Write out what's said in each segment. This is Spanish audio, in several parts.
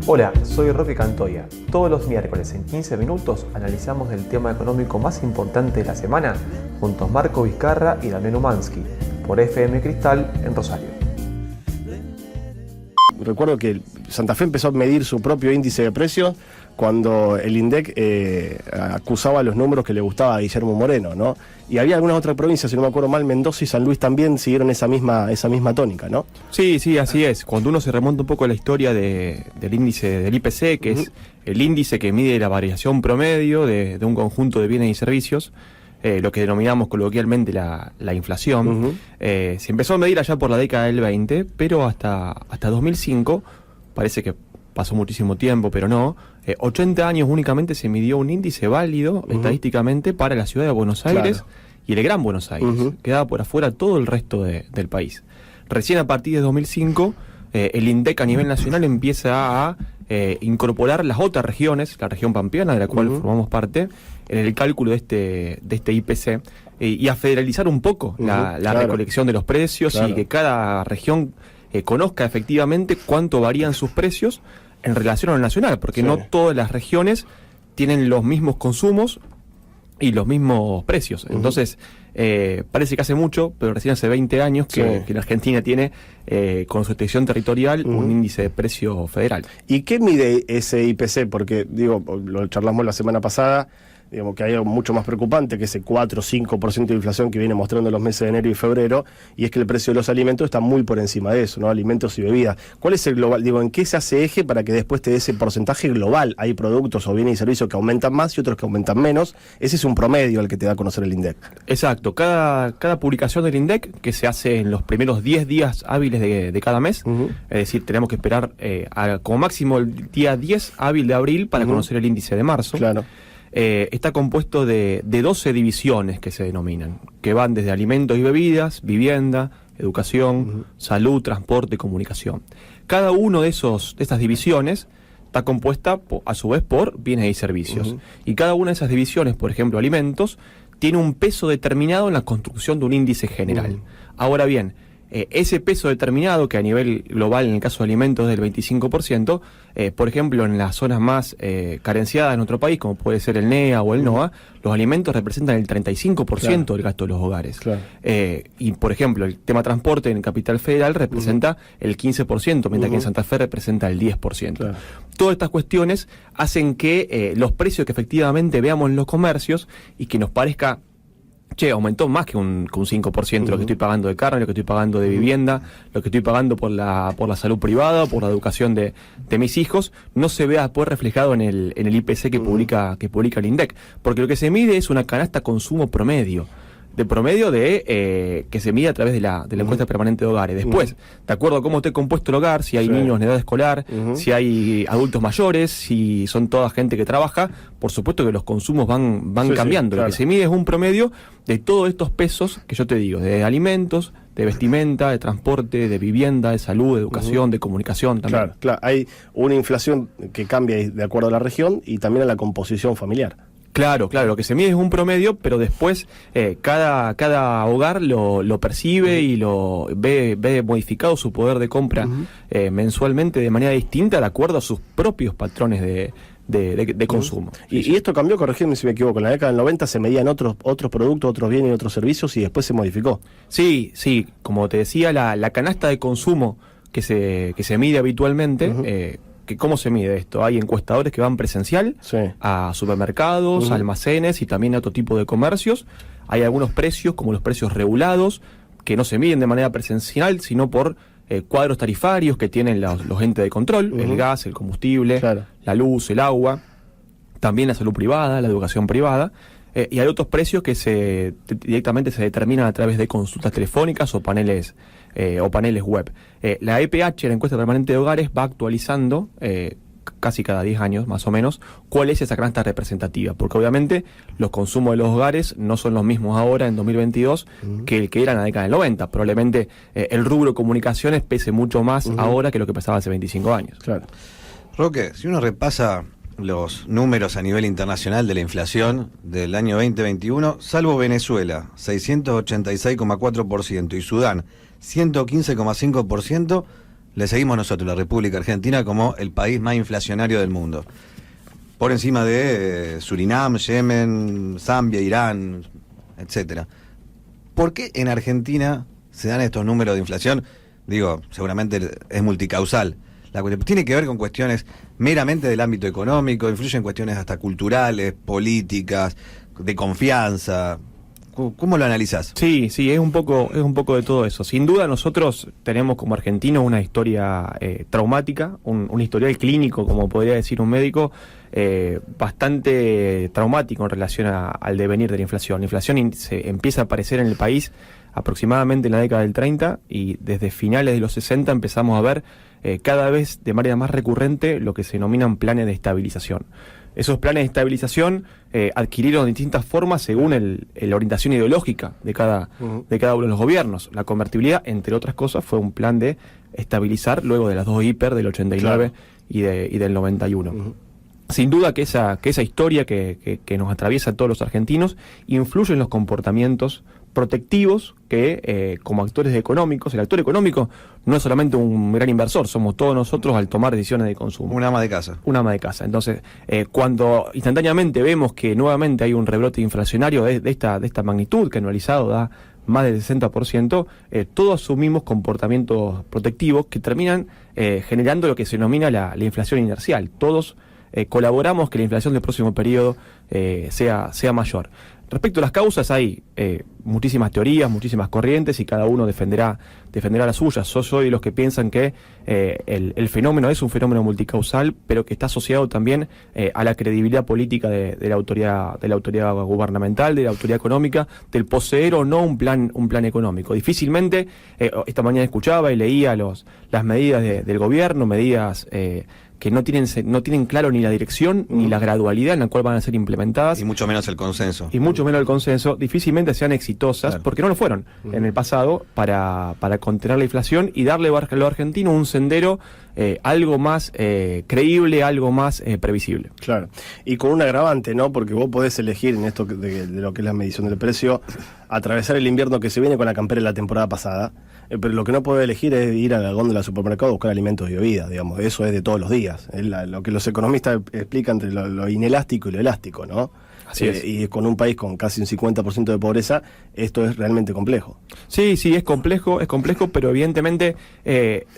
Hola, soy Roque Cantoya. Todos los miércoles en 15 minutos analizamos el tema económico más importante de la semana junto a Marco Vizcarra y Damián Umansky por FM Cristal en Rosario. Recuerdo que Santa Fe empezó a medir su propio índice de precios cuando el INDEC acusaba los números que le gustaba a Guillermo Moreno, ¿no? Y había algunas otras provincias, si no me acuerdo mal, Mendoza y San Luis también siguieron esa misma tónica, ¿no? Sí, así es. Cuando uno se remonta un poco a la historia del índice del IPC, que es el índice que mide la variación promedio de un conjunto de bienes y servicios, lo que denominamos coloquialmente la inflación, se empezó a medir allá por la década del 20, pero hasta 2005, parece que pasó muchísimo tiempo, pero no, 80 años únicamente se midió un índice válido estadísticamente para la ciudad de Buenos Aires y el Gran Buenos Aires. Quedaba por afuera todo el resto del país. Recién a partir de 2005, el INDEC a nivel nacional empieza a incorporar las otras regiones, la región pampeana, de la cual formamos parte, en el cálculo de este IPC, y a federalizar un poco la recolección de los precios y que cada región conozca efectivamente cuánto varían sus precios en relación a lo nacional, porque no todas las regiones tienen los mismos consumos y los mismos precios. Entonces, parece que hace mucho, pero recién hace 20 años que la Argentina tiene, con su extensión territorial, un índice de precio federal. ¿Y qué mide ese IPC? Porque, lo charlamos la semana pasada, que hay algo mucho más preocupante que ese 4 o 5% de inflación que viene mostrando los meses de enero y febrero, y es que el precio de los alimentos está muy por encima de eso, ¿no? Alimentos y bebidas. ¿Cuál es el global? ¿En qué se hace eje para que después te dé ese porcentaje global? Hay productos o bienes y servicios que aumentan más y otros que aumentan menos. Ese es un promedio al que te da a conocer el INDEC. Exacto. Cada publicación del INDEC, que se hace en los primeros 10 días hábiles de cada mes, es decir, tenemos que esperar como máximo el día 10 hábil de abril para conocer el índice de marzo. Claro. Está compuesto de 12 divisiones que se denominan, que van desde alimentos y bebidas, vivienda, educación, salud, transporte y comunicación. Cada uno de estas divisiones está compuesta a su vez por bienes y servicios. Y cada una de esas divisiones, por ejemplo alimentos, tiene un peso determinado en la construcción de un índice general. Ahora bien, ese peso determinado, que a nivel global en el caso de alimentos es del 25%, por ejemplo en las zonas más carenciadas de nuestro país, como puede ser el NEA o el NOA, los alimentos representan el 35% del gasto de los hogares. Y por ejemplo el tema transporte en Capital Federal representa el 15%, mientras que en Santa Fe representa el 10%. Todas estas cuestiones hacen que los precios que efectivamente veamos en los comercios y que nos parezca: che, aumentó más que un 5% lo que estoy pagando de carne, lo que estoy pagando de vivienda, lo que estoy pagando por la salud privada, por la educación de mis hijos, no se vea después reflejado en el IPC que publica el INDEC. Porque lo que se mide es una canasta consumo promedio. Que se mide a través de la encuesta permanente de hogares. Después, de acuerdo a cómo esté compuesto el hogar, si hay niños en edad escolar, si hay adultos mayores, si son toda gente que trabaja, por supuesto que los consumos van cambiando. Lo que se mide es un promedio de todos estos pesos que yo te digo, de alimentos, de vestimenta, de transporte, de vivienda, de salud, de educación, de comunicación también. Claro, hay una inflación que cambia de acuerdo a la región y también a la composición familiar. Claro, lo que se mide es un promedio, pero después cada hogar lo percibe y lo ve modificado su poder de compra mensualmente de manera distinta de acuerdo a sus propios patrones de consumo. Y esto cambió, corregidme si me equivoco, en la década del 90 se medían otros productos, otros bienes y otros servicios y después se modificó. Sí, como te decía, la canasta de consumo que se mide habitualmente, ¿cómo se mide esto? Hay encuestadores que van presencial a supermercados, almacenes y también a otro tipo de comercios. Hay algunos precios, como los precios regulados, que no se miden de manera presencial, sino por cuadros tarifarios que tienen los entes de control, el gas, el combustible, la luz, el agua, también la salud privada, la educación privada. Y hay otros precios que directamente se determinan a través de consultas telefónicas o paneles web. La EPH, la encuesta permanente de hogares, va actualizando casi cada 10 años más o menos cuál es esa canasta representativa, porque obviamente los consumos de los hogares no son los mismos ahora en 2022 que el que era en la década del 90. Probablemente el rubro comunicaciones pese mucho más ahora que lo que pesaba hace 25 años. Claro. Roque, si uno repasa los números a nivel internacional de la inflación del año 2021, salvo Venezuela, 686,4%, y Sudán, 115,5%, le seguimos nosotros, la República Argentina, como el país más inflacionario del mundo. Por encima de Surinam, Yemen, Zambia, Irán, etcétera. ¿Por qué en Argentina se dan estos números de inflación? Digo, seguramente es multicausal. La cuestión tiene que ver con cuestiones meramente del ámbito económico, influyen cuestiones hasta culturales, políticas, de confianza. ¿Cómo lo analizás? Sí, es un poco de todo eso. Sin duda nosotros tenemos como argentinos una historia traumática, un historial clínico, como podría decir un médico, bastante traumático en relación al devenir de la inflación. La inflación se empieza a aparecer en el país aproximadamente en la década del 30 y desde finales de los 60 empezamos a ver cada vez de manera más recurrente lo que se denominan planes de estabilización. Esos planes de estabilización adquirieron distintas formas según la orientación ideológica de cada uno de los gobiernos. La convertibilidad, entre otras cosas, fue un plan de estabilizar luego de las dos hiper del 89 y del 91. Sin duda que esa historia que nos atraviesa a todos los argentinos influye en los comportamientos protectivos que como actores económicos, el actor económico no es solamente un gran inversor, somos todos nosotros al tomar decisiones de consumo. Un ama de casa. Un ama de casa. Entonces, cuando instantáneamente vemos que nuevamente hay un rebrote inflacionario de esta magnitud, que anualizado da más del 60%, todos asumimos comportamientos protectivos que terminan generando lo que se denomina la inflación inercial. Todos colaboramos que la inflación del próximo periodo sea mayor. Respecto a las causas hay muchísimas teorías, muchísimas corrientes y cada uno defenderá las suyas. Yo soy de los que piensan que el fenómeno es un fenómeno multicausal, pero que está asociado también a la credibilidad política de la autoridad gubernamental, de la autoridad económica, del poseer o no un plan económico. Difícilmente, esta mañana escuchaba y leía las medidas del gobierno, medidas que no tienen claro ni la dirección ni la gradualidad en la cual van a ser implementadas. Y mucho menos el consenso. Y mucho menos el consenso, difícilmente sean exitosas, claro, porque no lo fueron en el pasado para contener la inflación y darle a lo argentino un sendero algo más creíble, algo más previsible. Claro, y con un agravante, ¿no? Porque vos podés elegir en esto de lo que es la medición del precio, atravesar el invierno que se viene con la campera de la temporada pasada, pero lo que no podés elegir es ir a la góndola del supermercado a buscar alimentos y bebidas, digamos, eso es de todos los días, es lo que los economistas explican entre lo inelástico y lo elástico, ¿no? Así es. Y con un país con casi un 50% de pobreza, esto es realmente complejo. Sí, es complejo, pero evidentemente,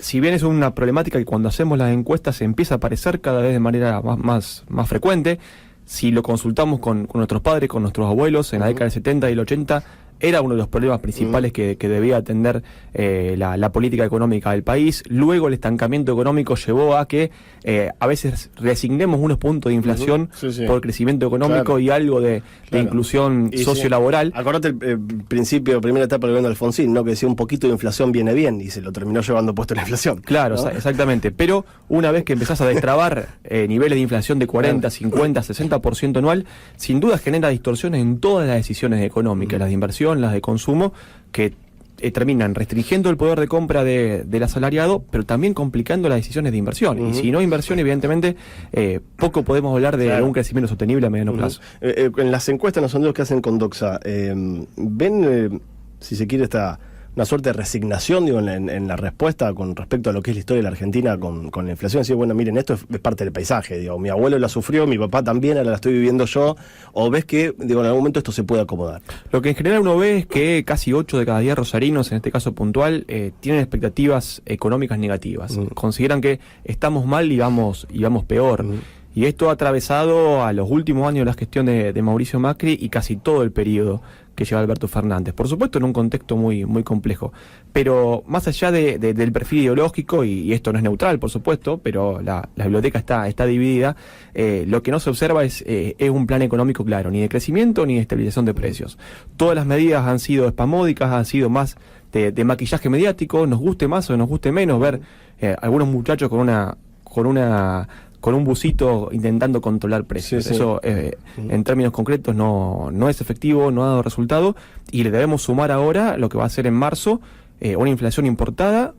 si bien es una problemática que cuando hacemos las encuestas se empieza a aparecer cada vez de manera más frecuente, si lo consultamos con nuestros padres, con nuestros abuelos, en la década del 70 y el 80, era uno de los problemas principales que debía atender la política económica del país. Luego el estancamiento económico llevó a que a veces resignemos unos puntos de inflación por crecimiento económico, claro, y algo de inclusión sociolaboral. Acordate el principio, primera etapa del gobierno de Alfonsín, ¿no? Que decía un poquito de inflación viene bien y se lo terminó llevando puesto la inflación. Claro, ¿no? Exactamente. Pero una vez que empezás a destrabar niveles de inflación de 40, 50, 60% anual, sin duda genera distorsiones en todas las decisiones económicas, las de inversión, las de consumo, que terminan restringiendo el poder de compra del asalariado, pero también complicando las decisiones de inversión. Y si no inversión, evidentemente, poco podemos hablar de un crecimiento sostenible a mediano plazo. En las encuestas, en los sondeos que hacen con Doxa, ¿ven, si se quiere, una suerte de resignación, digo, en la respuesta con respecto a lo que es la historia de la Argentina con la inflación? Decir, bueno, miren, esto es parte del paisaje, digo, mi abuelo la sufrió, mi papá también, ahora la estoy viviendo yo, o ves que, digo, en algún momento esto se puede acomodar. Lo que en general uno ve es que casi 8 de cada 10 rosarinos, en este caso puntual, tienen expectativas económicas negativas. Consideran que estamos mal y vamos peor. Y esto ha atravesado a los últimos años de la gestión de Mauricio Macri y casi todo el periodo que lleva Alberto Fernández. Por supuesto, en un contexto muy complejo. Pero más allá del perfil ideológico, y esto no es neutral, por supuesto, pero la biblioteca está dividida, lo que no se observa es un plan económico claro, ni de crecimiento ni de estabilización de precios. Todas las medidas han sido espasmódicas, han sido más de maquillaje mediático, nos guste más o nos guste menos ver algunos muchachos con un busito intentando controlar precios. Eso en términos concretos no es efectivo, no ha dado resultado, y le debemos sumar ahora lo que va a ser en marzo una inflación importada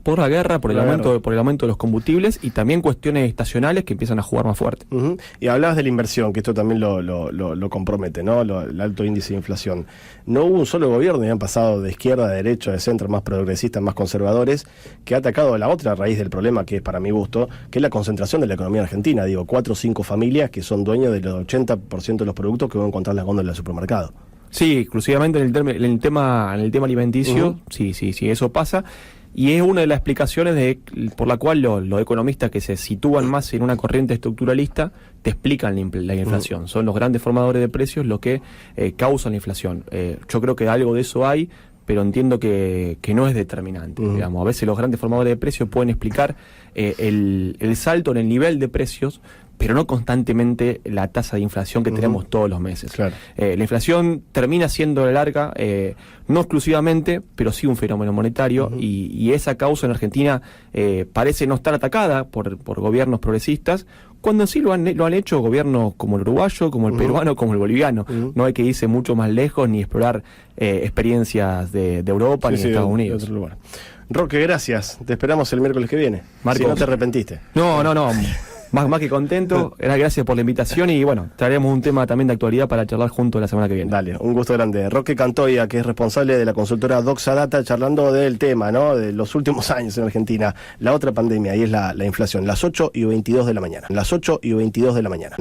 por la guerra, por el La aumento, guerra. por el aumento de los combustibles y también cuestiones estacionales que empiezan a jugar más fuerte. Ujú. Y hablabas de la inversión, que esto también lo compromete, ¿no? El alto índice de inflación. No hubo un solo gobierno, y han pasado de izquierda a derecha, de centro, más progresistas, más conservadores, que ha atacado la otra raíz del problema, que es para mi gusto, que es la concentración de la economía argentina. Digo, 4 o 5 familias que son dueños del 80% de los productos que van a encontrar en la góndola del supermercado. Sí, exclusivamente en el tema alimenticio, sí, eso pasa. Y es una de las explicaciones por la cual los economistas que se sitúan más en una corriente estructuralista te explican la inflación. Son los grandes formadores de precios los que causan la inflación. Yo creo que algo de eso hay, pero entiendo que no es determinante. Digamos, a veces los grandes formadores de precios pueden explicar el salto en el nivel de precios, pero no constantemente la tasa de inflación que tenemos todos los meses. Claro. La inflación termina siendo larga, no exclusivamente, pero sí un fenómeno monetario, y esa causa en Argentina parece no estar atacada por gobiernos progresistas, cuando sí lo han hecho gobiernos como el uruguayo, como el peruano, como el boliviano. No hay que irse mucho más lejos ni explorar experiencias de Europa ni de Estados Unidos. De otro lugar. Roque, gracias. Te esperamos el miércoles que viene. Marco. Si no te arrepentiste. No. Más que contento. Gracias por la invitación y bueno, traeremos un tema también de actualidad para charlar juntos la semana que viene. Dale, un gusto grande. Roque Cantoya, que es responsable de la consultora Doxa Data, charlando del tema, ¿no? De los últimos años en Argentina, la otra pandemia, y es la inflación. Las 8:22 de la mañana. Las 8:22 de la mañana.